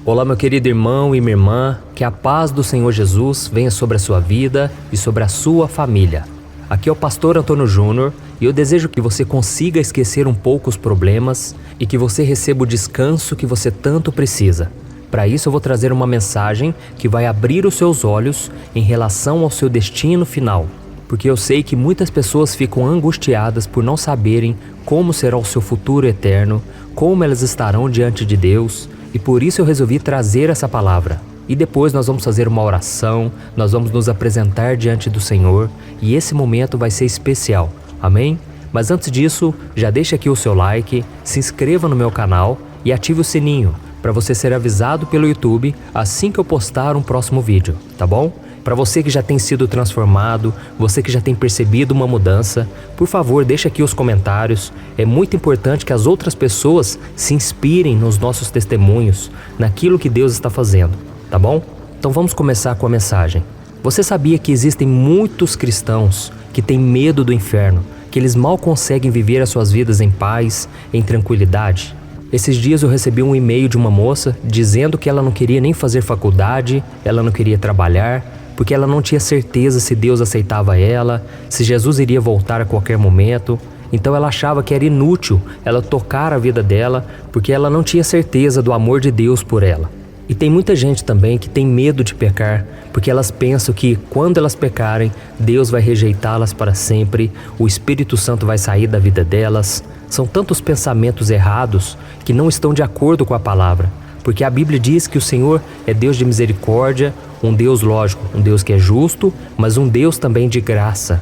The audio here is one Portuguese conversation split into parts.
Olá, meu querido irmão e minha irmã, que a paz do Senhor Jesus venha sobre a sua vida e sobre a sua família. Aqui é o pastor Antônio Júnior e eu desejo que você consiga esquecer um pouco os problemas e que você receba o descanso que você tanto precisa. Para isso eu vou trazer uma mensagem que vai abrir os seus olhos em relação ao seu destino final. Porque eu sei que muitas pessoas ficam angustiadas por não saberem como será o seu futuro eterno, como elas estarão diante de Deus. E por isso eu resolvi trazer essa palavra. E depois nós vamos fazer uma oração, nós vamos nos apresentar diante do Senhor e esse momento vai ser especial. Amém? Mas antes disso, já deixa aqui o seu like, se inscreva no meu canal e ative o sininho para você ser avisado pelo YouTube assim que eu postar um próximo vídeo, tá bom? Para você que já tem sido transformado, você que já tem percebido uma mudança, por favor, deixa aqui os comentários. É muito importante que as outras pessoas se inspirem nos nossos testemunhos, naquilo que Deus está fazendo, tá bom? Então vamos começar com a mensagem. Você sabia que existem muitos cristãos que têm medo do inferno, que eles mal conseguem viver as suas vidas em paz, em tranquilidade? Esses dias eu recebi um e-mail de uma moça dizendo que ela não queria nem fazer faculdade, ela não queria trabalhar, porque ela não tinha certeza se Deus aceitava ela, se Jesus iria voltar a qualquer momento. Então ela achava que era inútil ela tocar a vida dela, porque ela não tinha certeza do amor de Deus por ela. E tem muita gente também que tem medo de pecar, porque elas pensam que quando elas pecarem, Deus vai rejeitá-las para sempre, o Espírito Santo vai sair da vida delas. São tantos pensamentos errados que não estão de acordo com a palavra. Porque a Bíblia diz que o Senhor é Deus de misericórdia, um Deus lógico, um Deus que é justo, mas um Deus também de graça.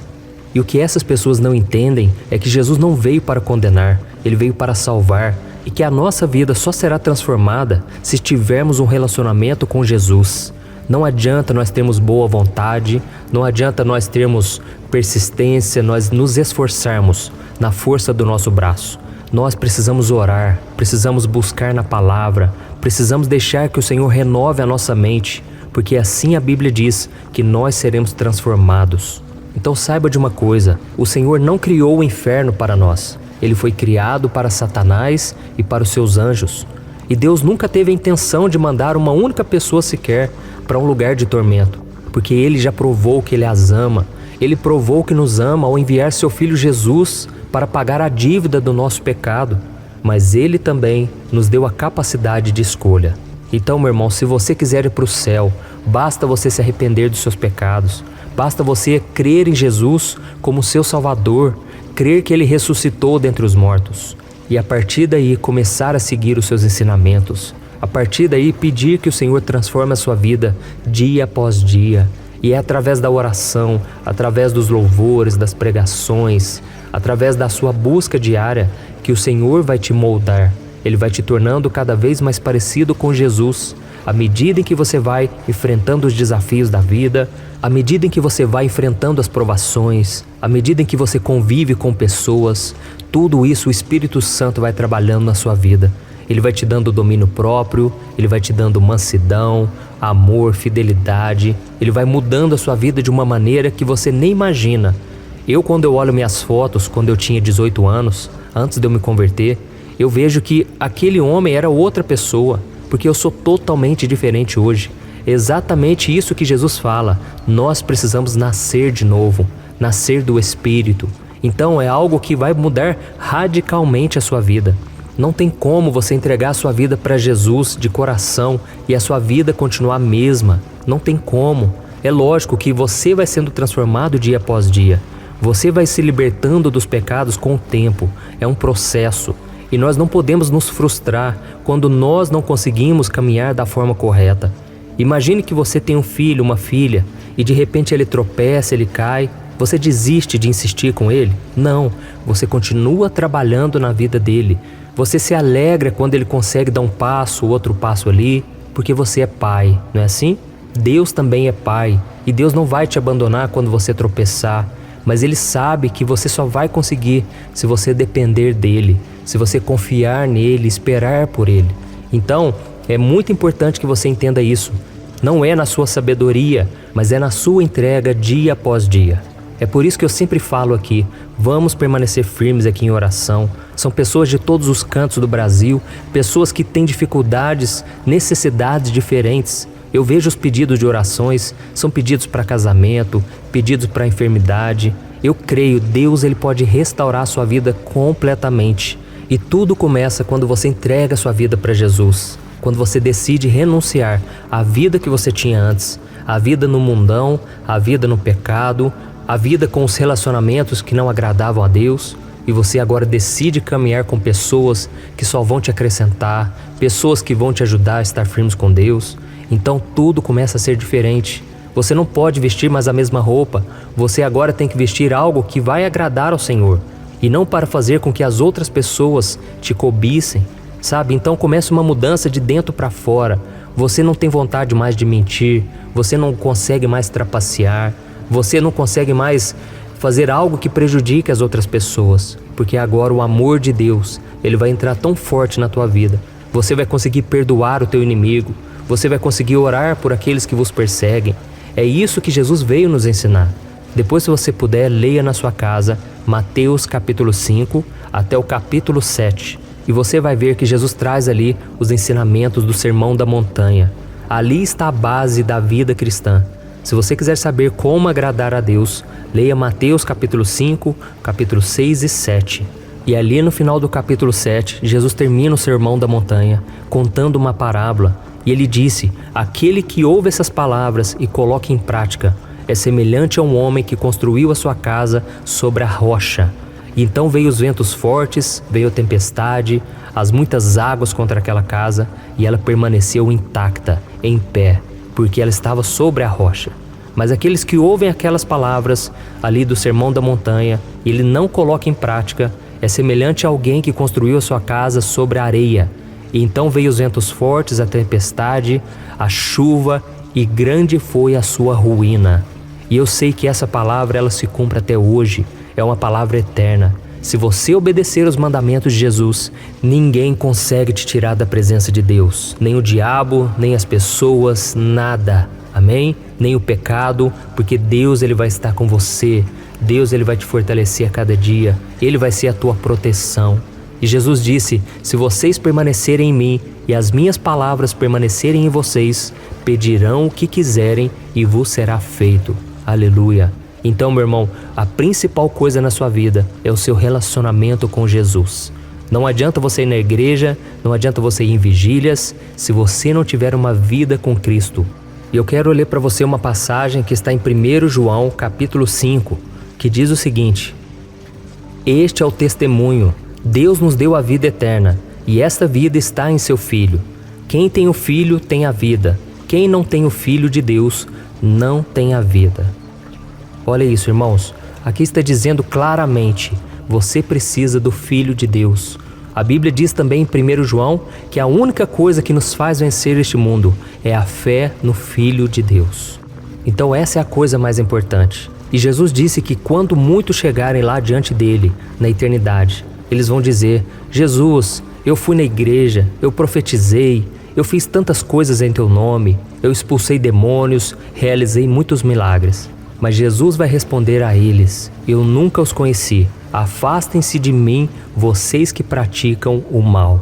E o que essas pessoas não entendem é que Jesus não veio para condenar, Ele veio para salvar. E que a nossa vida só será transformada se tivermos um relacionamento com Jesus. Não adianta nós termos boa vontade, não adianta nós termos persistência, nós nos esforçarmos na força do nosso braço. Nós precisamos orar, precisamos buscar na palavra, precisamos deixar que o Senhor renove a nossa mente, porque assim a Bíblia diz que nós seremos transformados. Então saiba de uma coisa, o Senhor não criou o inferno para nós, ele foi criado para Satanás e para os seus anjos. E Deus nunca teve a intenção de mandar uma única pessoa sequer para um lugar de tormento, porque Ele já provou que Ele as ama, Ele provou que nos ama ao enviar seu Filho Jesus para pagar a dívida do nosso pecado, mas Ele também nos deu a capacidade de escolha. Então, meu irmão, se você quiser ir para o céu, basta você se arrepender dos seus pecados, basta você crer em Jesus como seu Salvador, crer que Ele ressuscitou dentre os mortos, e a partir daí começar a seguir os seus ensinamentos, a partir daí pedir que o Senhor transforme a sua vida dia após dia. E é através da oração, através dos louvores, das pregações, através da sua busca diária que o Senhor vai te moldar. Ele vai te tornando cada vez mais parecido com Jesus. À medida em que você vai enfrentando os desafios da vida, à medida em que você vai enfrentando as provações, à medida em que você convive com pessoas, tudo isso o Espírito Santo vai trabalhando na sua vida. Ele vai te dando domínio próprio, Ele vai te dando mansidão, amor, fidelidade. Ele vai mudando a sua vida de uma maneira que você nem imagina. Quando eu olho minhas fotos, quando eu tinha 18 anos, antes de eu me converter, eu vejo que aquele homem era outra pessoa, porque eu sou totalmente diferente hoje. É exatamente isso que Jesus fala. Nós precisamos nascer de novo, nascer do Espírito. Então é algo que vai mudar radicalmente a sua vida. Não tem como você entregar a sua vida para Jesus de coração e a sua vida continuar a mesma. Não tem como. É lógico que você vai sendo transformado dia após dia. Você vai se libertando dos pecados com o tempo. É um processo. E nós não podemos nos frustrar quando nós não conseguimos caminhar da forma correta. Imagine que você tem um filho, uma filha, e de repente ele tropeça, ele cai. Você desiste de insistir com ele? Não. Você continua trabalhando na vida dele. Você se alegra quando ele consegue dar um passo, outro passo ali, porque você é pai, não é assim? Deus também é pai, e Deus não vai te abandonar quando você tropeçar, mas Ele sabe que você só vai conseguir se você depender dEle, se você confiar nele, esperar por Ele. Então, é muito importante que você entenda isso. Não é na sua sabedoria, mas é na sua entrega dia após dia. É por isso que eu sempre falo aqui, vamos permanecer firmes aqui em oração. São pessoas de todos os cantos do Brasil, pessoas que têm dificuldades, necessidades diferentes. Eu vejo os pedidos de orações, são pedidos para casamento, pedidos para enfermidade. Eu creio, Deus ele pode restaurar a sua vida completamente. E tudo começa quando você entrega a sua vida para Jesus. Quando você decide renunciar à vida que você tinha antes, a vida no mundão, a vida no pecado, a vida com os relacionamentos que não agradavam a Deus, e você agora decide caminhar com pessoas que só vão te acrescentar, pessoas que vão te ajudar a estar firmes com Deus. Então tudo começa a ser diferente. Você não pode vestir mais a mesma roupa, você agora tem que vestir algo que vai agradar ao Senhor, e não para fazer com que as outras pessoas te cobicem, sabe? Então começa uma mudança de dentro para fora. Você não tem vontade mais de mentir, você não consegue mais trapacear, você não consegue mais fazer algo que prejudique as outras pessoas, porque agora o amor de Deus, ele vai entrar tão forte na tua vida. Você vai conseguir perdoar o teu inimigo, você vai conseguir orar por aqueles que vos perseguem. É isso que Jesus veio nos ensinar. Depois, se você puder, leia na sua casa Mateus capítulo 5 até o capítulo 7. E você vai ver que Jesus traz ali os ensinamentos do Sermão da Montanha. Ali está a base da vida cristã. Se você quiser saber como agradar a Deus, leia Mateus capítulo 5, capítulo 6 e 7. E ali no final do capítulo 7, Jesus termina o Sermão da Montanha, contando uma parábola. E ele disse, aquele que ouve essas palavras e coloca em prática, é semelhante a um homem que construiu a sua casa sobre a rocha. E então veio os ventos fortes, veio a tempestade, as muitas águas contra aquela casa, e ela permaneceu intacta, em pé, porque ela estava sobre a rocha. Mas aqueles que ouvem aquelas palavras ali do Sermão da Montanha, e ele não coloca em prática, é semelhante a alguém que construiu a sua casa sobre a areia. E então veio os ventos fortes, a tempestade, a chuva, e grande foi a sua ruína. E eu sei que essa palavra ela se cumpre até hoje, é uma palavra eterna. Se você obedecer os mandamentos de Jesus, ninguém consegue te tirar da presença de Deus. Nem o diabo, nem as pessoas, nada. Amém? Nem o pecado, porque Deus ele vai estar com você. Deus ele vai te fortalecer a cada dia. Ele vai ser a tua proteção. E Jesus disse, se vocês permanecerem em mim e as minhas palavras permanecerem em vocês, pedirão o que quiserem e vos será feito. Aleluia. Então, meu irmão, a principal coisa na sua vida é o seu relacionamento com Jesus. Não adianta você ir na igreja, não adianta você ir em vigílias, se você não tiver uma vida com Cristo. E eu quero ler para você uma passagem que está em 1 João, capítulo 5, que diz o seguinte: este é o testemunho, Deus nos deu a vida eterna, e esta vida está em seu Filho. Quem tem o Filho tem a vida, quem não tem o Filho de Deus não tem a vida. Olha isso, irmãos, aqui está dizendo claramente, você precisa do Filho de Deus. A Bíblia diz também em 1 João que a única coisa que nos faz vencer este mundo é a fé no Filho de Deus. Então essa é a coisa mais importante. E Jesus disse que quando muitos chegarem lá diante dele, na eternidade, eles vão dizer, Jesus, eu fui na igreja, eu profetizei, eu fiz tantas coisas em teu nome, eu expulsei demônios, realizei muitos milagres. Mas Jesus vai responder a eles, eu nunca os conheci, afastem-se de mim, vocês que praticam o mal.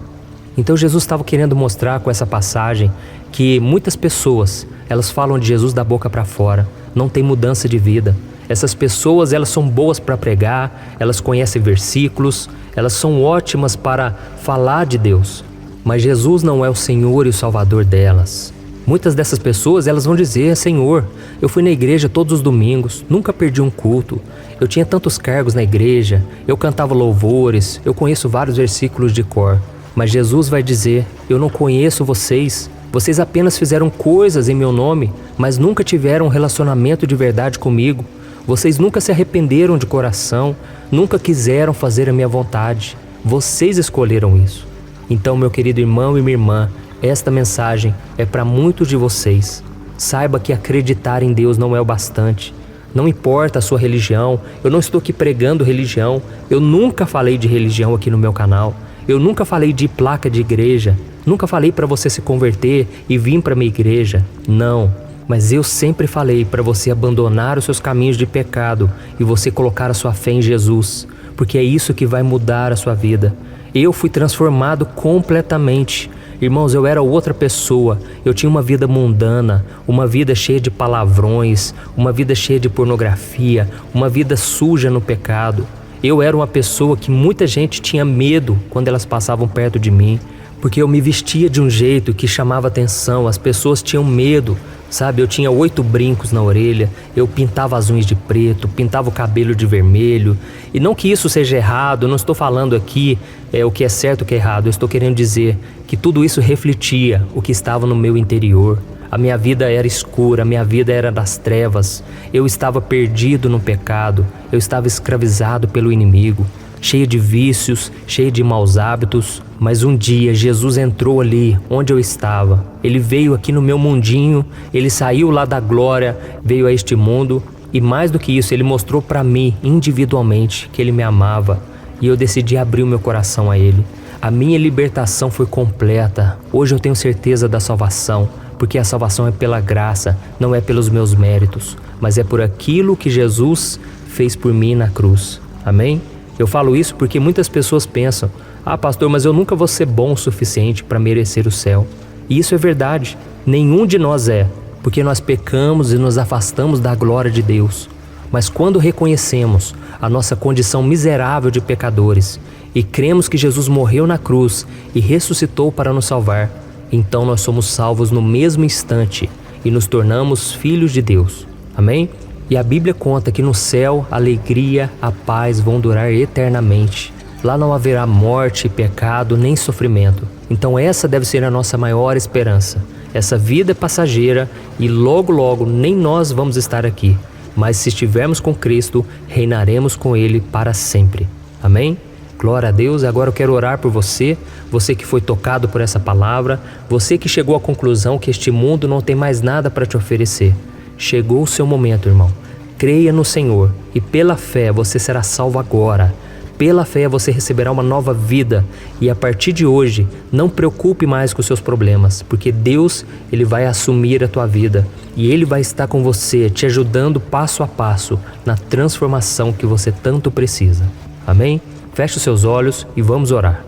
Então Jesus estava querendo mostrar com essa passagem que muitas pessoas, elas falam de Jesus da boca para fora, não tem mudança de vida. Essas pessoas, elas são boas para pregar, elas conhecem versículos, elas são ótimas para falar de Deus, mas Jesus não é o Senhor e o Salvador delas. Muitas dessas pessoas, elas vão dizer, Senhor, eu fui na igreja todos os domingos, nunca perdi um culto, eu tinha tantos cargos na igreja, eu cantava louvores, eu conheço vários versículos de cor. Mas Jesus vai dizer, eu não conheço vocês, vocês apenas fizeram coisas em meu nome, mas nunca tiveram um relacionamento de verdade comigo. Vocês nunca se arrependeram de coração, nunca quiseram fazer a minha vontade. Vocês escolheram isso. Então, meu querido irmão e minha irmã, esta mensagem é para muitos de vocês. Saiba que acreditar em Deus não é o bastante. Não importa a sua religião, eu não estou aqui pregando religião. Eu nunca falei de religião aqui no meu canal. Eu nunca falei de placa de igreja. Nunca falei para você se converter e vir para minha igreja. Não. Mas eu sempre falei para você abandonar os seus caminhos de pecado e você colocar a sua fé em Jesus, porque é isso que vai mudar a sua vida. Eu fui transformado completamente. Irmãos, eu era outra pessoa, eu tinha uma vida mundana, uma vida cheia de palavrões, uma vida cheia de pornografia, uma vida suja no pecado. Eu era uma pessoa que muita gente tinha medo quando elas passavam perto de mim, porque eu me vestia de um jeito que chamava atenção, as pessoas tinham medo, sabe? Eu tinha 8 brincos na orelha, eu pintava as unhas de preto, pintava o cabelo de vermelho. E não que isso seja errado, eu não estou falando aqui o que é certo e o que é errado, eu estou querendo dizer que tudo isso refletia o que estava no meu interior. A minha vida era escura, a minha vida era das trevas, eu estava perdido no pecado, eu estava escravizado pelo inimigo, cheio de vícios, cheio de maus hábitos. Mas um dia Jesus entrou ali onde eu estava. Ele veio aqui no meu mundinho, ele saiu lá da glória, veio a este mundo e mais do que isso, ele mostrou para mim individualmente que ele me amava e eu decidi abrir o meu coração a ele. A minha libertação foi completa. Hoje eu tenho certeza da salvação, porque a salvação é pela graça, não é pelos meus méritos, mas é por aquilo que Jesus fez por mim na cruz. Amém? Eu falo isso porque muitas pessoas pensam: ah, pastor, mas eu nunca vou ser bom o suficiente para merecer o céu. E isso é verdade, nenhum de nós é, porque nós pecamos e nos afastamos da glória de Deus. Mas quando reconhecemos a nossa condição miserável de pecadores e cremos que Jesus morreu na cruz e ressuscitou para nos salvar, então nós somos salvos no mesmo instante e nos tornamos filhos de Deus. Amém? E a Bíblia conta que no céu a alegria, a paz vão durar eternamente. Lá não haverá morte, pecado, nem sofrimento. Então essa deve ser a nossa maior esperança. Essa vida é passageira e logo logo nem nós vamos estar aqui. Mas se estivermos com Cristo, reinaremos com Ele para sempre. Amém? Glória a Deus. Agora eu quero orar por você, você que foi tocado por essa palavra, você que chegou à conclusão que este mundo não tem mais nada para te oferecer. Chegou o seu momento, irmão. Creia no Senhor e pela fé você será salvo agora. Pela fé você receberá uma nova vida e a partir de hoje não preocupe mais com os seus problemas, porque Deus, Ele vai assumir a tua vida e Ele vai estar com você, te ajudando passo a passo na transformação que você tanto precisa. Amém? Feche os seus olhos e vamos orar.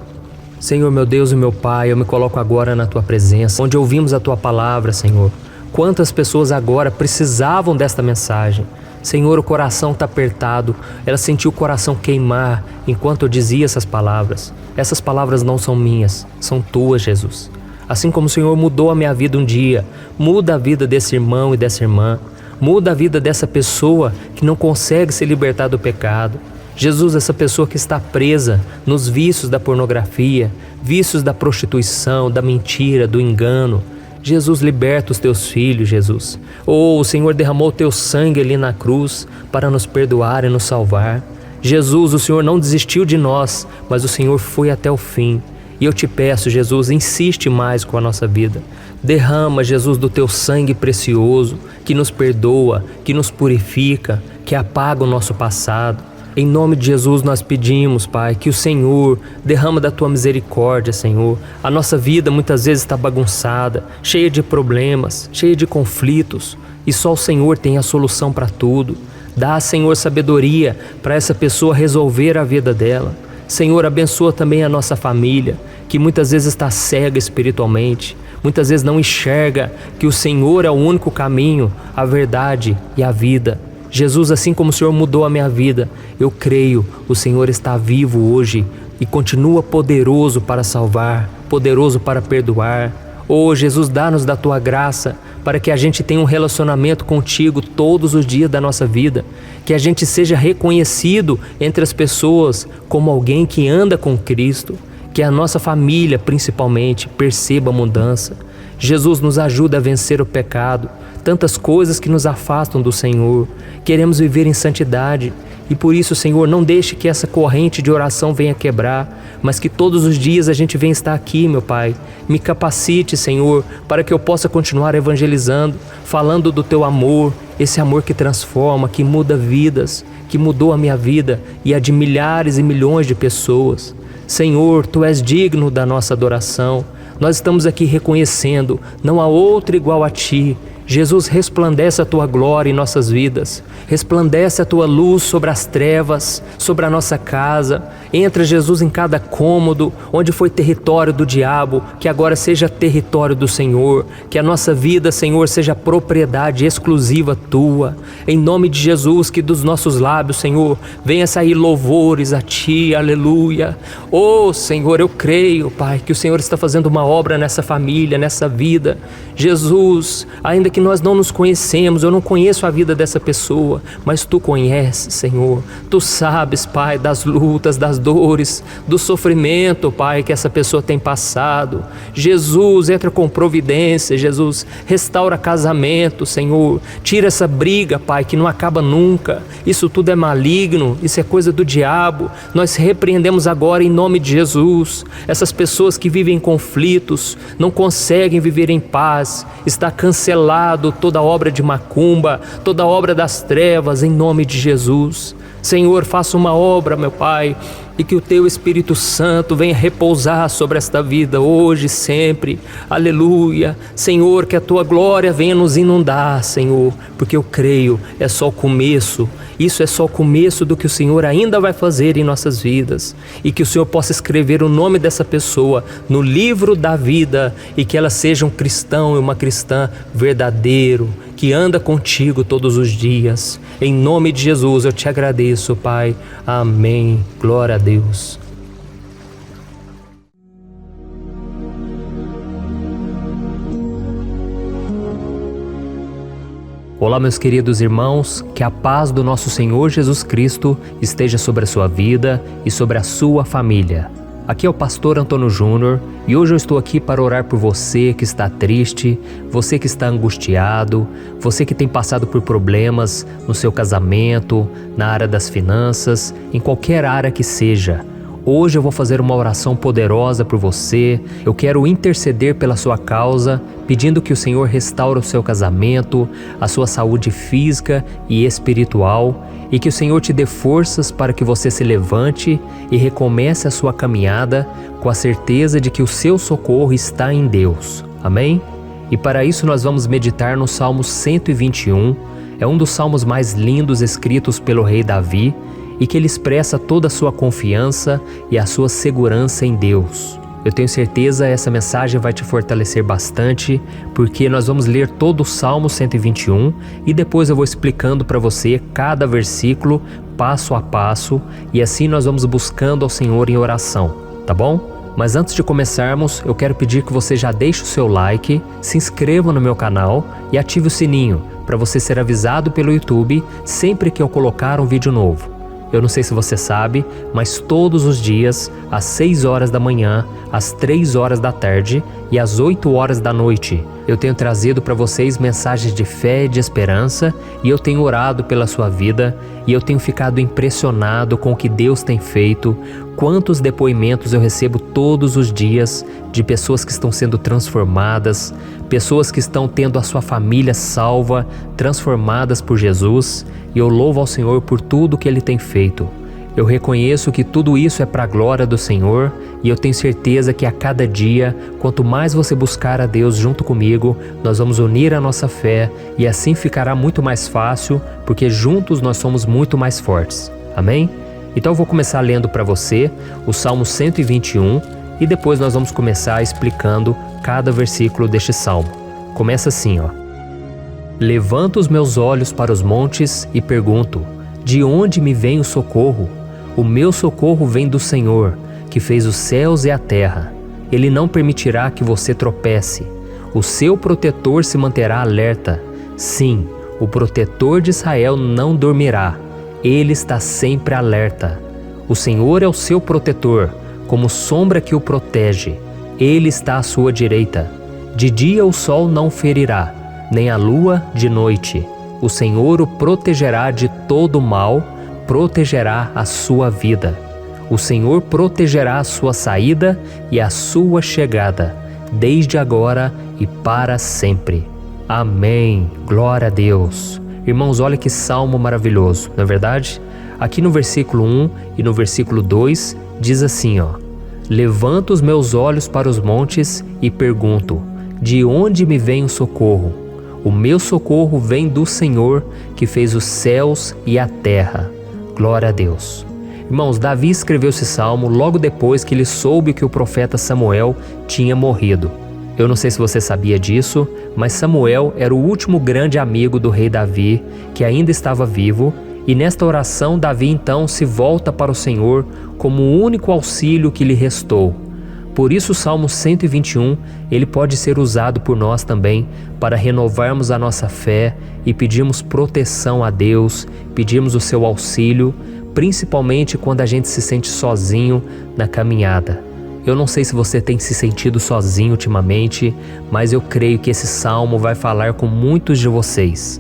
Senhor, meu Deus e meu Pai, eu me coloco agora na tua presença, onde ouvimos a tua palavra, Senhor. Quantas pessoas agora precisavam desta mensagem. Senhor, o coração está apertado, ela sentiu o coração queimar enquanto eu dizia essas palavras. Essas palavras não são minhas, são tuas, Jesus. Assim como o Senhor mudou a minha vida um dia, muda a vida desse irmão e dessa irmã, muda a vida dessa pessoa que não consegue se libertar do pecado. Jesus, essa pessoa que está presa nos vícios da pornografia, vícios da prostituição, da mentira, do engano. Jesus, liberta os teus filhos, Jesus. O Senhor derramou o teu sangue ali na cruz para nos perdoar e nos salvar. Jesus, o Senhor não desistiu de nós, mas o Senhor foi até o fim. E eu te peço, Jesus, insiste mais com a nossa vida. Derrama, Jesus, do teu sangue precioso, que nos perdoa, que nos purifica, que apaga o nosso passado. Em nome de Jesus nós pedimos, Pai, que o Senhor derrama da Tua misericórdia, Senhor. A nossa vida muitas vezes está bagunçada, cheia de problemas, cheia de conflitos, e só o Senhor tem a solução para tudo. Dá, Senhor, sabedoria para essa pessoa resolver a vida dela. Senhor, abençoa também a nossa família, que muitas vezes está cega espiritualmente, muitas vezes não enxerga que o Senhor é o único caminho, a verdade e a vida. Jesus, assim como o Senhor mudou a minha vida, eu creio, o Senhor está vivo hoje e continua poderoso para salvar, poderoso para perdoar. Oh, Jesus, dá-nos da Tua graça para que a gente tenha um relacionamento contigo todos os dias da nossa vida, que a gente seja reconhecido entre as pessoas como alguém que anda com Cristo, que a nossa família, principalmente, perceba a mudança. Jesus, nos ajuda a vencer o pecado, tantas coisas que nos afastam do Senhor. Queremos viver em santidade e por isso, Senhor, não deixe que essa corrente de oração venha quebrar, mas que todos os dias a gente venha estar aqui, meu Pai. Me capacite, Senhor, para que eu possa continuar evangelizando, falando do Teu amor, esse amor que transforma, que muda vidas, que mudou a minha vida e a de milhares e milhões de pessoas. Senhor, Tu és digno da nossa adoração. Nós estamos aqui reconhecendo, não há outro igual a Ti. Jesus, resplandece a Tua glória em nossas vidas, resplandece a Tua luz sobre as trevas, sobre a nossa casa. Entra, Jesus, em cada cômodo onde foi território do diabo, que agora seja território do Senhor, que a nossa vida, Senhor, seja propriedade exclusiva Tua. Em nome de Jesus, que dos nossos lábios, Senhor, venha sair louvores a Ti, aleluia. Oh, Senhor, eu creio, Pai, que o Senhor está fazendo uma obra nessa família, nessa vida. Jesus, ainda que nós não nos conhecemos, eu não conheço a vida dessa pessoa, mas Tu conheces, Senhor. Tu sabes, Pai, das lutas, das dores, do sofrimento, Pai, que essa pessoa tem passado. Jesus, entra com providência, Jesus, restaura casamento, Senhor. Tira essa briga, Pai, que não acaba nunca. Isso tudo é maligno, isso é coisa do diabo. Nós repreendemos agora em nome de Jesus. Essas pessoas que vivem em conflitos, não conseguem viver em paz, está cancelado toda obra de macumba, toda obra das trevas, em nome de Jesus. Senhor, faça uma obra, meu Pai, e que o Teu Espírito Santo venha repousar sobre esta vida hoje e sempre, aleluia. Senhor, que a Tua glória venha nos inundar, Senhor, porque eu creio, é só o começo. Isso é só o começo do que o Senhor ainda vai fazer em nossas vidas, e que o Senhor possa escrever o nome dessa pessoa no livro da vida, e que ela seja um cristão e uma cristã verdadeiro, que anda contigo todos os dias. Em nome de Jesus eu te agradeço, Pai. Amém. Glória a Deus. Olá, meus queridos irmãos, que a paz do nosso Senhor Jesus Cristo esteja sobre a sua vida e sobre a sua família. Aqui é o pastor Antônio Júnior e hoje eu estou aqui para orar por você que está triste, você que está angustiado, você que tem passado por problemas no seu casamento, na área das finanças, em qualquer área que seja. Hoje eu vou fazer uma oração poderosa por você. Eu quero interceder pela sua causa, pedindo que o Senhor restaure o seu casamento, a sua saúde física e espiritual, e que o Senhor te dê forças para que você se levante e recomece a sua caminhada com a certeza de que o seu socorro está em Deus. Amém? E para isso nós vamos meditar no Salmo 121. É um dos salmos mais lindos escritos pelo rei Davi, e que ele expressa toda a sua confiança e a sua segurança em Deus. Eu tenho certeza que essa mensagem vai te fortalecer bastante, porque nós vamos ler todo o Salmo 121 e depois eu vou explicando para você cada versículo, passo a passo, e assim nós vamos buscando ao Senhor em oração, tá bom? Mas antes de começarmos, eu quero pedir que você já deixe o seu like, se inscreva no meu canal e ative o sininho para você ser avisado pelo YouTube sempre que eu colocar um vídeo novo. Eu não sei se você sabe, mas todos os dias, às 6 horas da manhã, às 3 horas da tarde e às 8 horas da noite, eu tenho trazido para vocês mensagens de fé e de esperança, e eu tenho orado pela sua vida, e eu tenho ficado impressionado com o que Deus tem feito. Quantos depoimentos eu recebo todos os dias de pessoas que estão sendo transformadas, pessoas que estão tendo a sua família salva, transformadas por Jesus, e eu louvo ao Senhor por tudo que Ele tem feito. Eu reconheço que tudo isso é para a glória do Senhor, e eu tenho certeza que a cada dia, quanto mais você buscar a Deus junto comigo, nós vamos unir a nossa fé, e assim ficará muito mais fácil, porque juntos nós somos muito mais fortes. Amém? Então eu vou começar lendo para você o Salmo 121, e depois nós vamos começar explicando cada versículo deste salmo. Começa assim, ó. Levanto os meus olhos para os montes e pergunto: de onde me vem o socorro? O meu socorro vem do Senhor, que fez os céus e a terra. Ele não permitirá que você tropece. O seu protetor se manterá alerta. Sim, o protetor de Israel não dormirá. Ele está sempre alerta. O Senhor é o seu protetor, como sombra que o protege. Ele está à sua direita. De dia o sol não ferirá, nem a lua de noite. O Senhor o protegerá de todo mal, protegerá a sua vida. O Senhor protegerá a sua saída e a sua chegada, desde agora e para sempre. Amém. Glória a Deus. Irmãos, olha que salmo maravilhoso, não é verdade? Aqui no versículo 1 e no versículo 2 diz assim, ó: Levanto os meus olhos para os montes e pergunto: de onde me vem o socorro? O meu socorro vem do Senhor, que fez os céus e a terra. Glória a Deus. Irmãos, Davi escreveu esse salmo logo depois que ele soube que o profeta Samuel tinha morrido. Eu não sei se você sabia disso, mas Samuel era o último grande amigo do rei Davi, que ainda estava vivo, e nesta oração Davi então se volta para o Senhor como o único auxílio que lhe restou. Por isso o Salmo 121, ele pode ser usado por nós também para renovarmos a nossa fé e pedirmos proteção a Deus, pedirmos o seu auxílio, principalmente quando a gente se sente sozinho na caminhada. Eu não sei se você tem se sentido sozinho ultimamente, mas eu creio que esse salmo vai falar com muitos de vocês.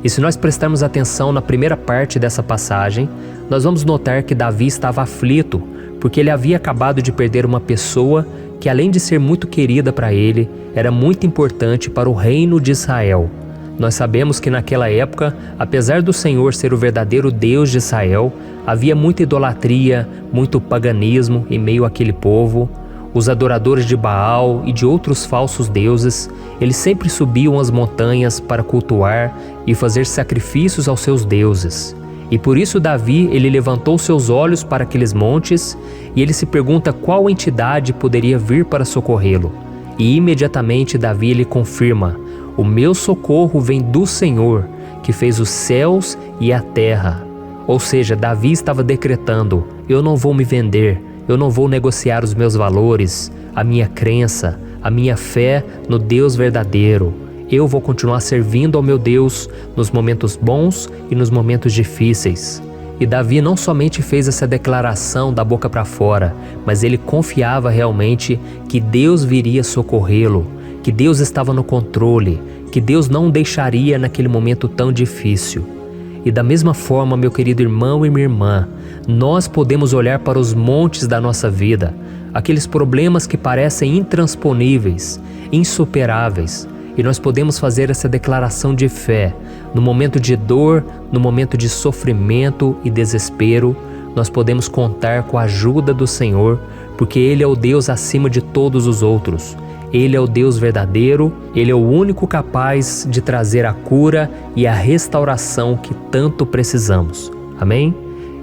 E se nós prestarmos atenção na primeira parte dessa passagem, nós vamos notar que Davi estava aflito, porque ele havia acabado de perder uma pessoa que, além de ser muito querida para ele, era muito importante para o reino de Israel. Nós sabemos que naquela época, apesar do Senhor ser o verdadeiro Deus de Israel, havia muita idolatria, muito paganismo em meio àquele povo. Os adoradores de Baal e de outros falsos deuses, eles sempre subiam as montanhas para cultuar e fazer sacrifícios aos seus deuses. E por isso Davi, ele levantou seus olhos para aqueles montes e ele se pergunta qual entidade poderia vir para socorrê-lo. E imediatamente Davi ele confirma: o meu socorro vem do Senhor, que fez os céus e a terra. Ou seja, Davi estava decretando: eu não vou me vender, eu não vou negociar os meus valores, a minha crença, a minha fé no Deus verdadeiro. Eu vou continuar servindo ao meu Deus nos momentos bons e nos momentos difíceis. E Davi não somente fez essa declaração da boca para fora, mas ele confiava realmente que Deus viria socorrê-lo, que Deus estava no controle, que Deus não o deixaria naquele momento tão difícil. E da mesma forma, meu querido irmão e minha irmã, nós podemos olhar para os montes da nossa vida, aqueles problemas que parecem intransponíveis, insuperáveis, e nós podemos fazer essa declaração de fé. No momento de dor, no momento de sofrimento e desespero, nós podemos contar com a ajuda do Senhor, porque Ele é o Deus acima de todos os outros. Ele é o Deus verdadeiro, Ele é o único capaz de trazer a cura e a restauração que tanto precisamos. Amém?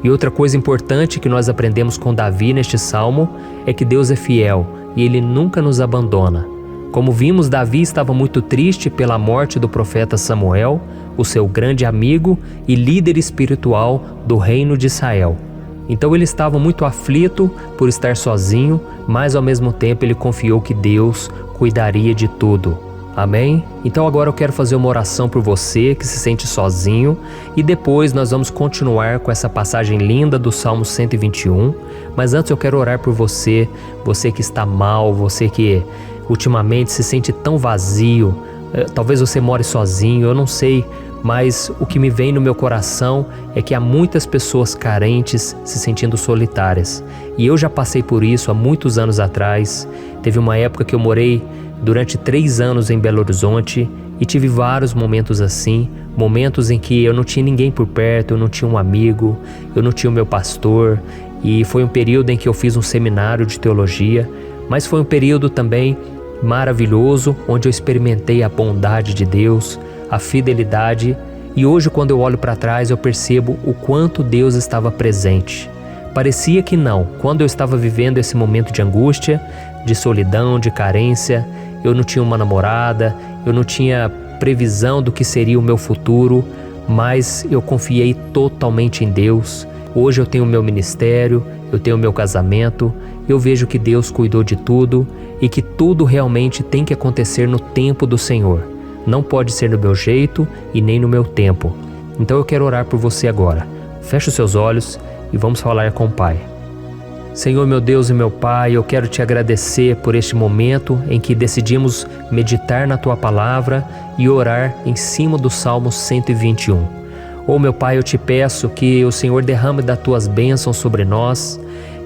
E outra coisa importante que nós aprendemos com Davi neste salmo é que Deus é fiel e Ele nunca nos abandona. Como vimos, Davi estava muito triste pela morte do profeta Samuel, o seu grande amigo e líder espiritual do reino de Israel. Então ele estava muito aflito por estar sozinho, mas ao mesmo tempo ele confiou que Deus cuidaria de tudo. Amém? Então agora eu quero fazer uma oração por você que se sente sozinho e depois nós vamos continuar com essa passagem linda do Salmo 121. Mas antes eu quero orar por você, você que está mal, você que ultimamente se sente tão vazio, talvez você more sozinho, eu não sei, mas o que me vem no meu coração é que há muitas pessoas carentes se sentindo solitárias. E eu já passei por isso há muitos anos atrás. Teve uma época que eu morei durante 3 anos em Belo Horizonte e tive vários momentos assim, momentos em que eu não tinha ninguém por perto, eu não tinha um amigo, eu não tinha o meu pastor, e foi um período em que eu fiz um seminário de teologia, mas foi um período também maravilhoso, onde eu experimentei a bondade de Deus, a fidelidade, e hoje quando eu olho para trás eu percebo o quanto Deus estava presente. Parecia que não, quando eu estava vivendo esse momento de angústia, de solidão, de carência, eu não tinha uma namorada, eu não tinha previsão do que seria o meu futuro, mas eu confiei totalmente em Deus. Hoje eu tenho o meu ministério, eu tenho o meu casamento, eu vejo que Deus cuidou de tudo e que tudo realmente tem que acontecer no tempo do Senhor. Não pode ser no meu jeito e nem no meu tempo. Então eu quero orar por você agora. Feche os seus olhos e vamos falar com o Pai. Senhor, meu Deus e meu Pai, eu quero te agradecer por este momento em que decidimos meditar na Tua Palavra e orar em cima do Salmo 121. Oh, meu Pai, eu te peço que o Senhor derrame das Tuas bênçãos sobre nós,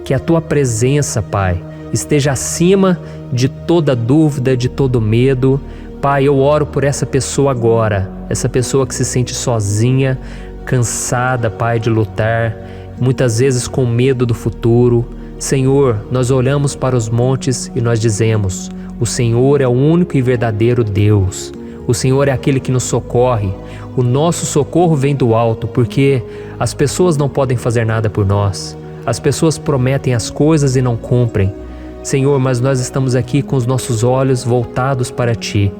que a Tua presença, Pai, esteja acima de toda dúvida, de todo medo. Pai, eu oro por essa pessoa agora, essa pessoa que se sente sozinha, cansada, Pai, de lutar, muitas vezes com medo do futuro. Senhor, nós olhamos para os montes e nós dizemos: o Senhor é o único e verdadeiro Deus. O Senhor é aquele que nos socorre. O nosso socorro vem do alto, porque as pessoas não podem fazer nada por nós. As pessoas prometem as coisas e não cumprem. Senhor, mas nós estamos aqui com os nossos olhos voltados para Ti.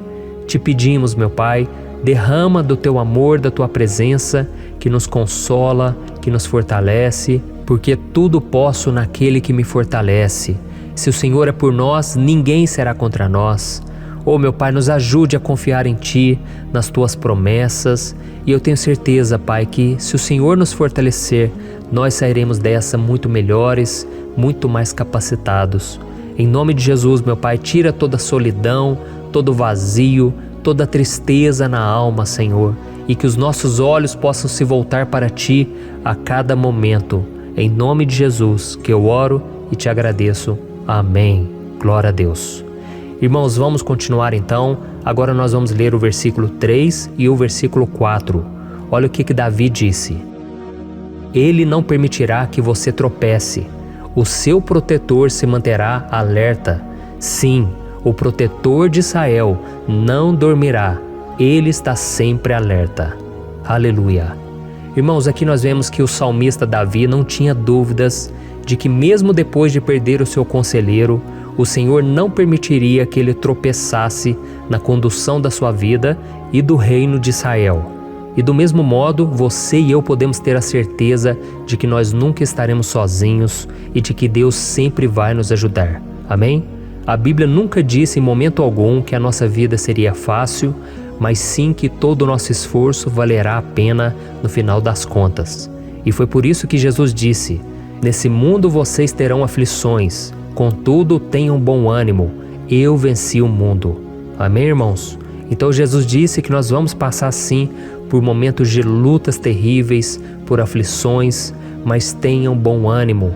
Te pedimos, meu Pai, derrama do Teu amor, da Tua presença, que nos consola, que nos fortalece, porque tudo posso naquele que me fortalece. Se o Senhor é por nós, ninguém será contra nós. Oh, meu Pai, nos ajude a confiar em Ti, nas Tuas promessas. E eu tenho certeza, Pai, que se o Senhor nos fortalecer, nós sairemos dessa muito melhores, muito mais capacitados. Em nome de Jesus, meu Pai, tira toda a solidão, todo o vazio, toda a tristeza na alma, Senhor. E que os nossos olhos possam se voltar para Ti a cada momento. Em nome de Jesus, que eu oro e te agradeço. Amém. Glória a Deus. Irmãos, vamos continuar então. Agora nós vamos ler o versículo 3 e o versículo 4. Olha o que Davi disse. Ele não permitirá que você tropece. O seu protetor se manterá alerta. Sim, o protetor de Israel não dormirá. Ele está sempre alerta. Aleluia. Irmãos, aqui nós vemos que o salmista Davi não tinha dúvidas de que mesmo depois de perder o seu conselheiro, o Senhor não permitiria que ele tropeçasse na condução da sua vida e do reino de Israel. E do mesmo modo, você e eu podemos ter a certeza de que nós nunca estaremos sozinhos e de que Deus sempre vai nos ajudar. Amém? A Bíblia nunca disse em momento algum que a nossa vida seria fácil, mas sim que todo o nosso esforço valerá a pena no final das contas. E foi por isso que Jesus disse: nesse mundo vocês terão aflições, contudo tenham bom ânimo, eu venci o mundo. Amém, irmãos? Então Jesus disse que nós vamos passar sim por momentos de lutas terríveis, por aflições, mas tenham bom ânimo.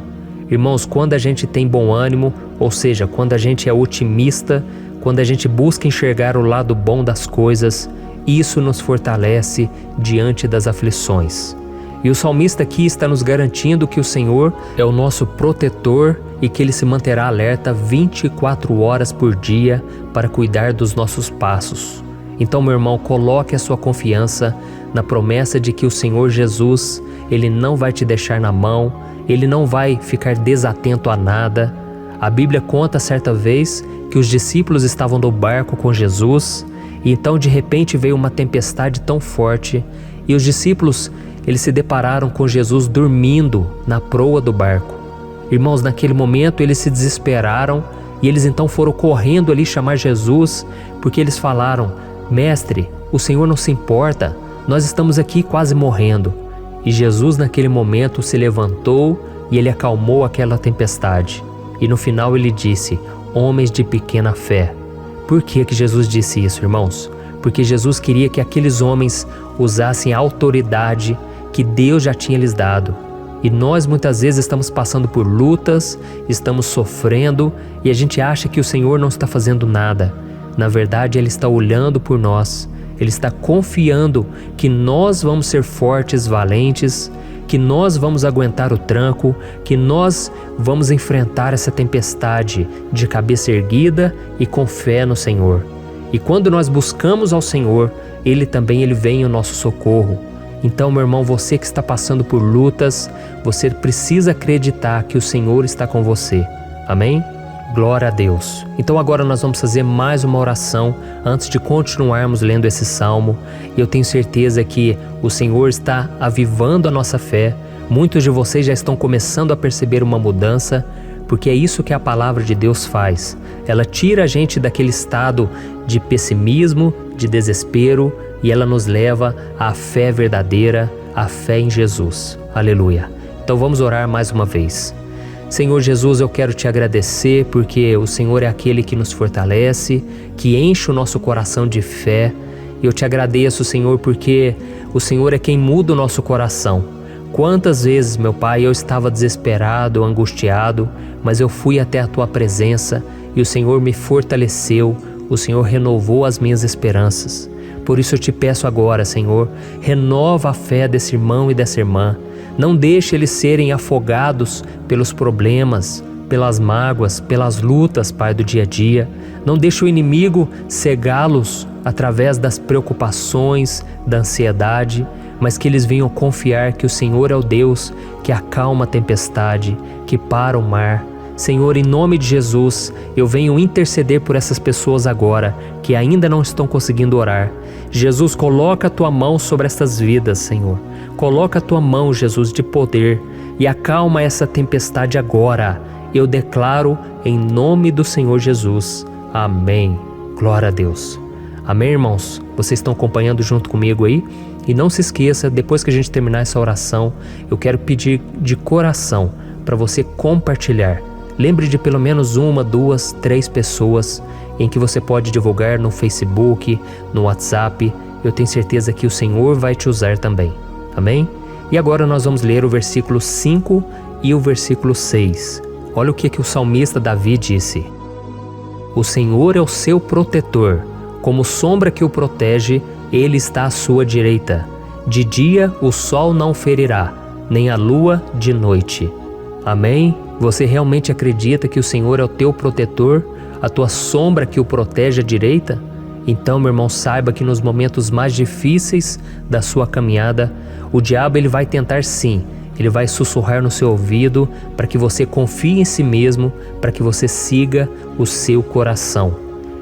Irmãos, quando a gente tem bom ânimo, ou seja, quando a gente é otimista, quando a gente busca enxergar o lado bom das coisas, isso nos fortalece diante das aflições. E o salmista aqui está nos garantindo que o Senhor é o nosso protetor e que Ele se manterá alerta 24 horas por dia para cuidar dos nossos passos. Então, meu irmão, coloque a sua confiança na promessa de que o Senhor Jesus, Ele não vai te deixar na mão, Ele não vai ficar desatento a nada. A Bíblia conta certa vez que os discípulos estavam no barco com Jesus e então de repente veio uma tempestade tão forte e os discípulos eles se depararam com Jesus dormindo na proa do barco. Irmãos, naquele momento eles se desesperaram e eles então foram correndo ali chamar Jesus, porque eles falaram: Mestre, o Senhor não se importa, nós estamos aqui quase morrendo. E Jesus naquele momento se levantou e Ele acalmou aquela tempestade. E no final Ele disse: homens de pequena fé. Por que Jesus disse isso, irmãos? Porque Jesus queria que aqueles homens usassem a autoridade que Deus já tinha lhes dado. E nós muitas vezes estamos passando por lutas, estamos sofrendo e a gente acha que o Senhor não está fazendo nada. Na verdade, Ele está olhando por nós. Ele está confiando que nós vamos ser fortes, valentes, que nós vamos aguentar o tranco, que nós vamos enfrentar essa tempestade de cabeça erguida e com fé no Senhor. E quando nós buscamos ao Senhor, Ele vem em nosso socorro. Então, meu irmão, você que está passando por lutas, você precisa acreditar que o Senhor está com você. Amém? Glória a Deus. Então agora nós vamos fazer mais uma oração antes de continuarmos lendo esse salmo. E eu tenho certeza que o Senhor está avivando a nossa fé. Muitos de vocês já estão começando a perceber uma mudança, porque é isso que a palavra de Deus faz. Ela tira a gente daquele estado de pessimismo, de desespero, e ela nos leva à fé verdadeira, à fé em Jesus. Aleluia. Então vamos orar mais uma vez. Senhor Jesus, eu quero te agradecer porque o Senhor é aquele que nos fortalece, que enche o nosso coração de fé. Eu te agradeço, Senhor, porque o Senhor é quem muda o nosso coração. Quantas vezes, meu Pai, eu estava desesperado, angustiado, mas eu fui até a Tua presença e o Senhor me fortaleceu, o Senhor renovou as minhas esperanças. Por isso eu te peço agora, Senhor, renova a fé desse irmão e dessa irmã. Não deixe eles serem afogados pelos problemas, pelas mágoas, pelas lutas, Pai, do dia a dia. Não deixe o inimigo cegá-los através das preocupações, da ansiedade, mas que eles venham confiar que o Senhor é o Deus que acalma a tempestade, que para o mar. Senhor, em nome de Jesus, eu venho interceder por essas pessoas agora que ainda não estão conseguindo orar. Jesus, coloca a Tua mão sobre estas vidas, Senhor. Coloca a Tua mão, Jesus, de poder e acalma essa tempestade agora. Eu declaro em nome do Senhor Jesus. Amém. Glória a Deus. Amém, irmãos? Vocês estão acompanhando junto comigo aí? E não se esqueça, depois que a gente terminar essa oração, eu quero pedir de coração para você compartilhar. Lembre de pelo menos 1, 2, 3 pessoas em que você pode divulgar no Facebook, no WhatsApp. Eu tenho certeza que o Senhor vai te usar também. Amém? E agora nós vamos ler o versículo 5 e o versículo 6. Olha o que o salmista Davi disse. O Senhor é o seu protetor, como sombra que o protege, Ele está à sua direita. De dia o sol não ferirá, nem a lua de noite. Amém? Você realmente acredita que o Senhor é o teu protetor, a tua sombra que o protege à direita? Então, meu irmão, saiba que nos momentos mais difíceis da sua caminhada, o diabo ele vai tentar sim, ele vai sussurrar no seu ouvido para que você confie em si mesmo, para que você siga o seu coração.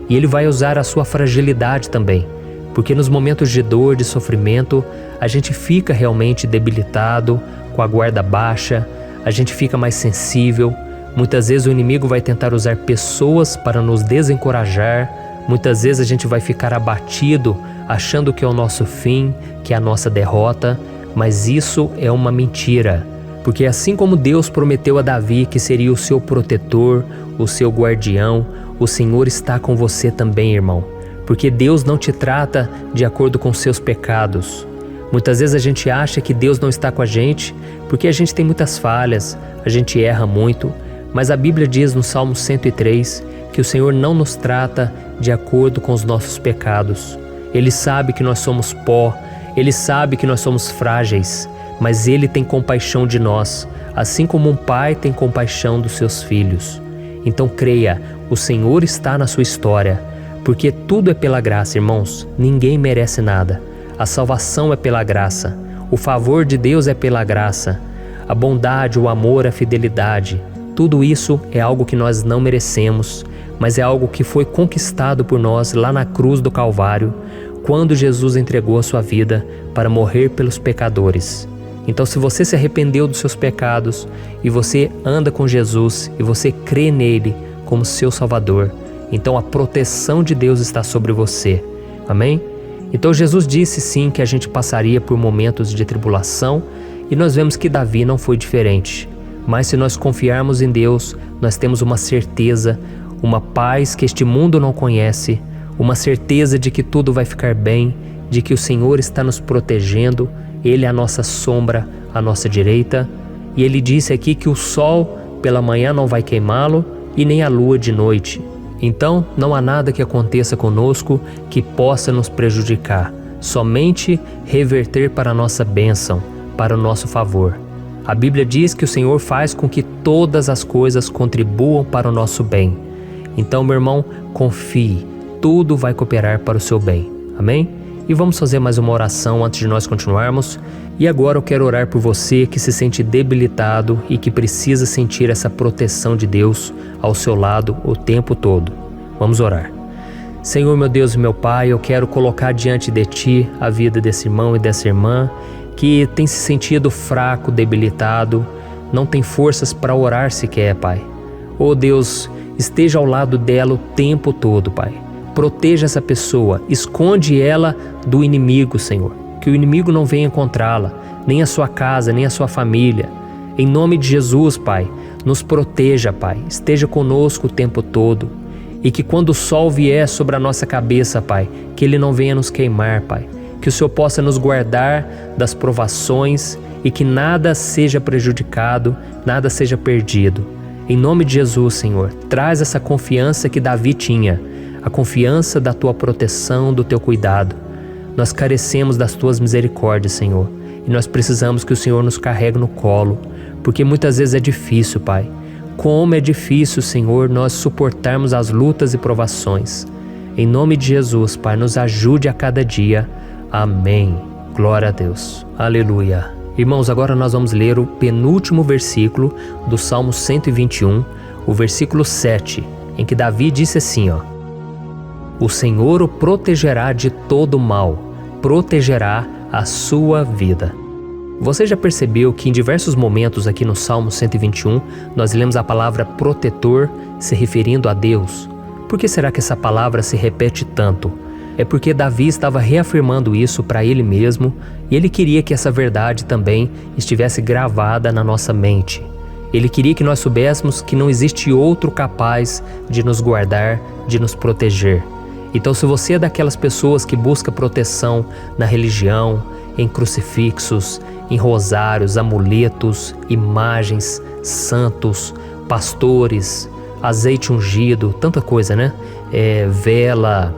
E ele vai usar a sua fragilidade também, porque nos momentos de dor, de sofrimento, a gente fica realmente debilitado, com a guarda baixa, a gente fica mais sensível. Muitas vezes o inimigo vai tentar usar pessoas para nos desencorajar. Muitas vezes a gente vai ficar abatido, achando que é o nosso fim, que é a nossa derrota. Mas isso é uma mentira. Porque assim como Deus prometeu a Davi que seria o seu protetor, o seu guardião, o Senhor está com você também, irmão. Porque Deus não te trata de acordo com seus pecados. Muitas vezes a gente acha que Deus não está com a gente porque a gente tem muitas falhas, a gente erra muito, mas a Bíblia diz no Salmo 103 que o Senhor não nos trata de acordo com os nossos pecados. Ele sabe que nós somos pó, Ele sabe que nós somos frágeis, mas Ele tem compaixão de nós, assim como um pai tem compaixão dos seus filhos. Então creia, o Senhor está na sua história, porque tudo é pela graça, irmãos, ninguém merece nada. A salvação é pela graça, o favor de Deus é pela graça, a bondade, o amor, a fidelidade, tudo isso é algo que nós não merecemos, mas é algo que foi conquistado por nós lá na cruz do Calvário, quando Jesus entregou a sua vida para morrer pelos pecadores. Então, se você se arrependeu dos seus pecados e você anda com Jesus e você crê nele como seu Salvador, então a proteção de Deus está sobre você. Amém? Então Jesus disse sim que a gente passaria por momentos de tribulação e nós vemos que Davi não foi diferente. Mas se nós confiarmos em Deus, nós temos uma certeza, uma paz que este mundo não conhece, uma certeza de que tudo vai ficar bem, de que o Senhor está nos protegendo, Ele é a nossa sombra, à nossa direita. E Ele disse aqui que o sol pela manhã não vai queimá-lo e nem a lua de noite. Então, não há nada que aconteça conosco que possa nos prejudicar, somente reverter para a nossa bênção, para o nosso favor. A Bíblia diz que o Senhor faz com que todas as coisas contribuam para o nosso bem. Então, meu irmão, confie, tudo vai cooperar para o seu bem. Amém? E vamos fazer mais uma oração antes de nós continuarmos. E agora eu quero orar por você que se sente debilitado e que precisa sentir essa proteção de Deus ao seu lado o tempo todo. Vamos orar. Senhor, meu Deus e meu Pai, eu quero colocar diante de Ti a vida desse irmão e dessa irmã que tem se sentido fraco, debilitado, não tem forças para orar sequer, Pai. Oh Deus, esteja ao lado dela o tempo todo, Pai. Proteja essa pessoa, esconde ela do inimigo, Senhor. Que o inimigo não venha encontrá-la, nem a sua casa, nem a sua família. Em nome de Jesus, Pai, nos proteja, Pai. Esteja conosco o tempo todo. E que quando o sol vier sobre a nossa cabeça, Pai, que ele não venha nos queimar, Pai. Que o Senhor possa nos guardar das provações e que nada seja prejudicado, nada seja perdido. Em nome de Jesus, Senhor, traz essa confiança que Davi tinha, a confiança da Tua proteção, do Teu cuidado. Nós carecemos das Tuas misericórdias, Senhor, e nós precisamos que o Senhor nos carregue no colo, porque muitas vezes é difícil, Pai. Como é difícil, Senhor, nós suportarmos as lutas e provações. Em nome de Jesus, Pai, nos ajude a cada dia. Amém. Glória a Deus. Aleluia. Irmãos, agora nós vamos ler o penúltimo versículo do Salmo 121, o versículo 7, em que Davi disse assim, O Senhor o protegerá de todo mal, protegerá a sua vida. Você já percebeu que em diversos momentos aqui no Salmo 121, nós lemos a palavra protetor se referindo a Deus? Por que será que essa palavra se repete tanto? É porque Davi estava reafirmando isso para ele mesmo e ele queria que essa verdade também estivesse gravada na nossa mente. Ele queria que nós soubéssemos que não existe outro capaz de nos guardar, de nos proteger. Então, se você é daquelas pessoas que busca proteção na religião, em crucifixos, em rosários, amuletos, imagens, santos, pastores, azeite ungido, tanta coisa, né? Vela,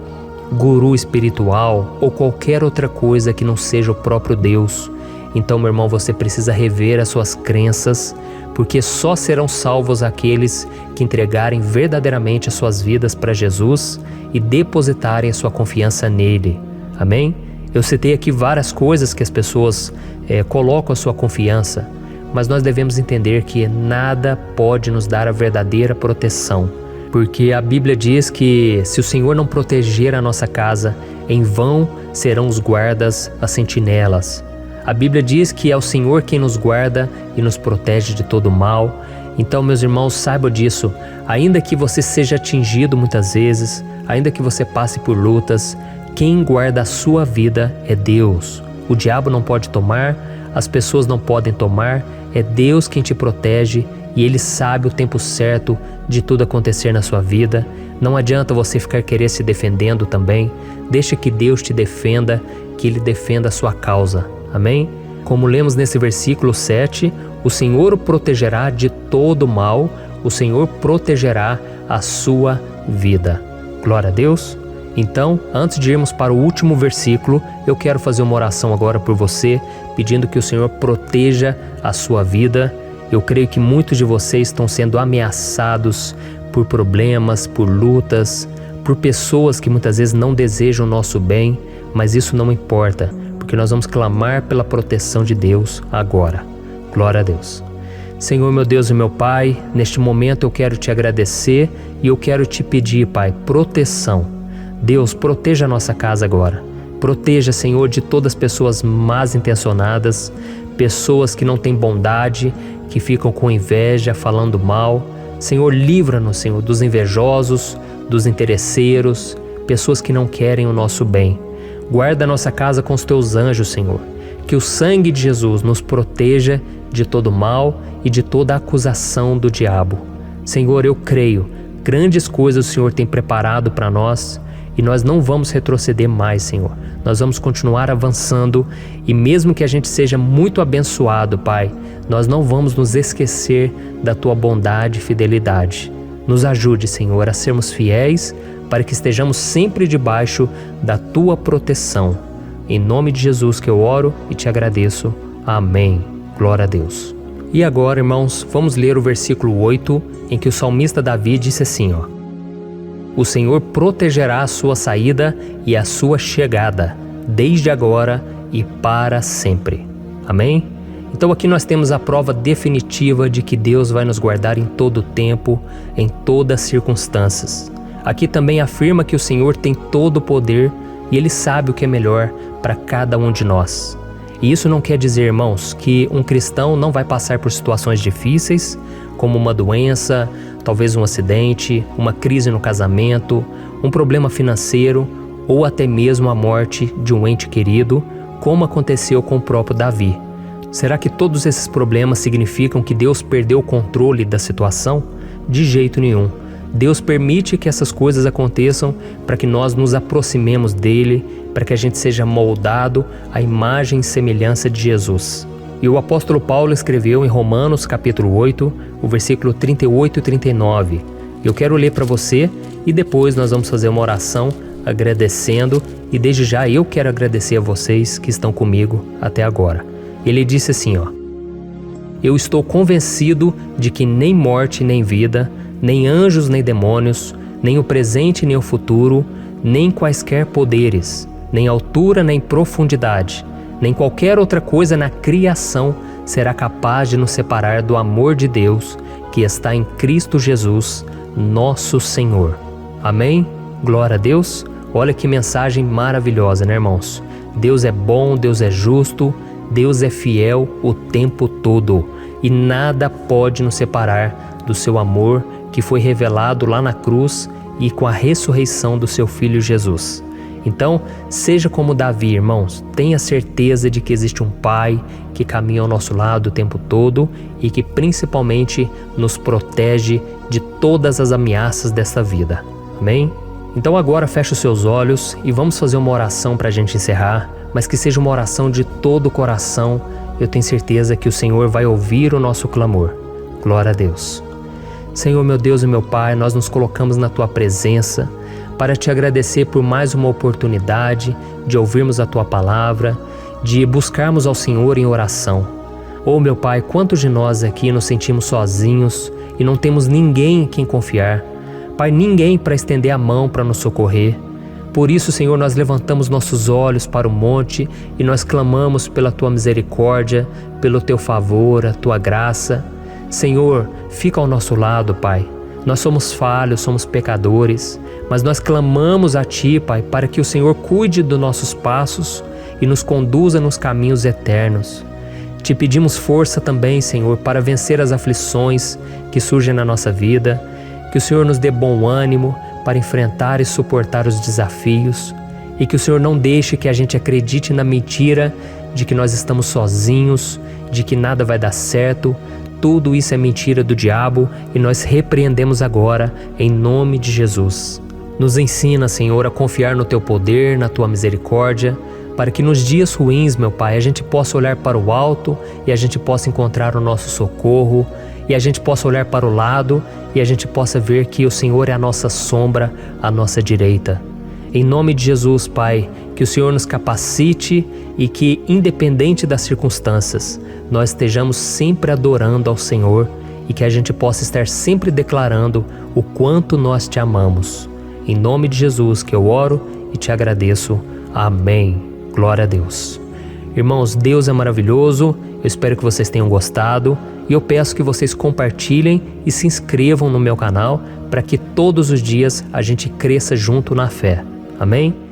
guru espiritual ou qualquer outra coisa que não seja o próprio Deus. Então, meu irmão, você precisa rever as suas crenças, porque só serão salvos aqueles que entregarem verdadeiramente as suas vidas para Jesus e depositarem a sua confiança nele. Amém? Eu citei aqui várias coisas que as pessoas colocam a sua confiança, mas nós devemos entender que nada pode nos dar a verdadeira proteção, porque a Bíblia diz que se o Senhor não proteger a nossa casa, em vão serão os guardas, as sentinelas. A Bíblia diz que é o Senhor quem nos guarda e nos protege de todo mal. Então, meus irmãos, saibam disso. Ainda que você seja atingido muitas vezes, ainda que você passe por lutas, quem guarda a sua vida é Deus. O diabo não pode tomar, as pessoas não podem tomar, é Deus quem te protege e Ele sabe o tempo certo de tudo acontecer na sua vida. Não adianta você ficar querer se defendendo também. Deixa que Deus te defenda, que Ele defenda a sua causa. Amém? Como lemos nesse versículo 7, o Senhor o protegerá de todo mal, o Senhor protegerá a sua vida. Glória a Deus. Então, antes de irmos para o último versículo, eu quero fazer uma oração agora por você, pedindo que o Senhor proteja a sua vida. Eu creio que muitos de vocês estão sendo ameaçados por problemas, por lutas, por pessoas que muitas vezes não desejam o nosso bem, mas isso não importa, porque nós vamos clamar pela proteção de Deus agora. Glória a Deus. Senhor, meu Deus e meu Pai, neste momento eu quero te agradecer e eu quero te pedir, Pai, proteção. Deus, proteja a nossa casa agora. Proteja, Senhor, de todas as pessoas más intencionadas, pessoas que não têm bondade, que ficam com inveja, falando mal. Senhor, livra-nos, Senhor, dos invejosos, dos interesseiros, pessoas que não querem o nosso bem. Guarda a nossa casa com os teus anjos, Senhor. Que o sangue de Jesus nos proteja de todo mal e de toda acusação do diabo. Senhor, eu creio, grandes coisas o Senhor tem preparado para nós e nós não vamos retroceder mais, Senhor. Nós vamos continuar avançando e mesmo que a gente seja muito abençoado, Pai, nós não vamos nos esquecer da Tua bondade e fidelidade. Nos ajude, Senhor, a sermos fiéis para que estejamos sempre debaixo da Tua proteção. Em nome de Jesus que eu oro e te agradeço. Amém. Glória a Deus. E agora, irmãos, vamos ler o versículo 8, em que o salmista Davi disse assim, O Senhor protegerá a sua saída e a sua chegada, desde agora e para sempre. Amém? Então aqui nós temos a prova definitiva de que Deus vai nos guardar em todo o tempo, em todas as circunstâncias. Aqui também afirma que o Senhor tem todo o poder e Ele sabe o que é melhor para cada um de nós. E isso não quer dizer, irmãos, que um cristão não vai passar por situações difíceis, como uma doença, talvez um acidente, uma crise no casamento, um problema financeiro ou até mesmo a morte de um ente querido, como aconteceu com o próprio Davi. Será que todos esses problemas significam que Deus perdeu o controle da situação? De jeito nenhum. Deus permite que essas coisas aconteçam para que nós nos aproximemos dele, para que a gente seja moldado à imagem e semelhança de Jesus. E o apóstolo Paulo escreveu em Romanos capítulo 8, o versículo 38 e 39. Eu quero ler para você e depois nós vamos fazer uma oração agradecendo, e desde já eu quero agradecer a vocês que estão comigo até agora. Ele disse assim, eu estou convencido de que nem morte nem vida, nem anjos nem demônios, nem o presente nem o futuro, nem quaisquer poderes, nem altura nem profundidade, nem qualquer outra coisa na criação será capaz de nos separar do amor de Deus que está em Cristo Jesus, nosso Senhor. Amém? Glória a Deus. Olha que mensagem maravilhosa, né, irmãos? Deus é bom, Deus é justo, Deus é fiel o tempo todo e nada pode nos separar do seu amor que foi revelado lá na cruz e com a ressurreição do seu Filho Jesus. Então, seja como Davi, irmãos, tenha certeza de que existe um Pai que caminha ao nosso lado o tempo todo e que principalmente nos protege de todas as ameaças desta vida. Amém? Então agora feche os seus olhos e vamos fazer uma oração para a gente encerrar, mas que seja uma oração de todo o coração. Eu tenho certeza que o Senhor vai ouvir o nosso clamor. Glória a Deus. Senhor, meu Deus e meu Pai, nós nos colocamos na Tua presença para Te agradecer por mais uma oportunidade de ouvirmos a Tua palavra, de buscarmos ao Senhor em oração. Oh, meu Pai, quantos de nós aqui nos sentimos sozinhos e não temos ninguém em quem confiar. Pai, ninguém para estender a mão para nos socorrer. Por isso, Senhor, nós levantamos nossos olhos para o monte e nós clamamos pela Tua misericórdia, pelo Teu favor, a Tua graça. Senhor, fica ao nosso lado, Pai. Nós somos falhos, somos pecadores, mas nós clamamos a Ti, Pai, para que o Senhor cuide dos nossos passos e nos conduza nos caminhos eternos. Te pedimos força também, Senhor, para vencer as aflições que surgem na nossa vida, que o Senhor nos dê bom ânimo para enfrentar e suportar os desafios e que o Senhor não deixe que a gente acredite na mentira de que nós estamos sozinhos, de que nada vai dar certo. Tudo isso é mentira do diabo e nós repreendemos agora em nome de Jesus. Nos ensina, Senhor, a confiar no Teu poder, na Tua misericórdia, para que nos dias ruins, meu Pai, a gente possa olhar para o alto e a gente possa encontrar o nosso socorro, e a gente possa olhar para o lado e a gente possa ver que o Senhor é a nossa sombra, a nossa direita. Em nome de Jesus, Pai, que o Senhor nos capacite e que, independente das circunstâncias, nós estejamos sempre adorando ao Senhor e que a gente possa estar sempre declarando o quanto nós Te amamos. Em nome de Jesus que eu oro e Te agradeço. Amém. Glória a Deus. Irmãos, Deus é maravilhoso. Eu espero que vocês tenham gostado e eu peço que vocês compartilhem e se inscrevam no meu canal para que todos os dias a gente cresça junto na fé. Amém?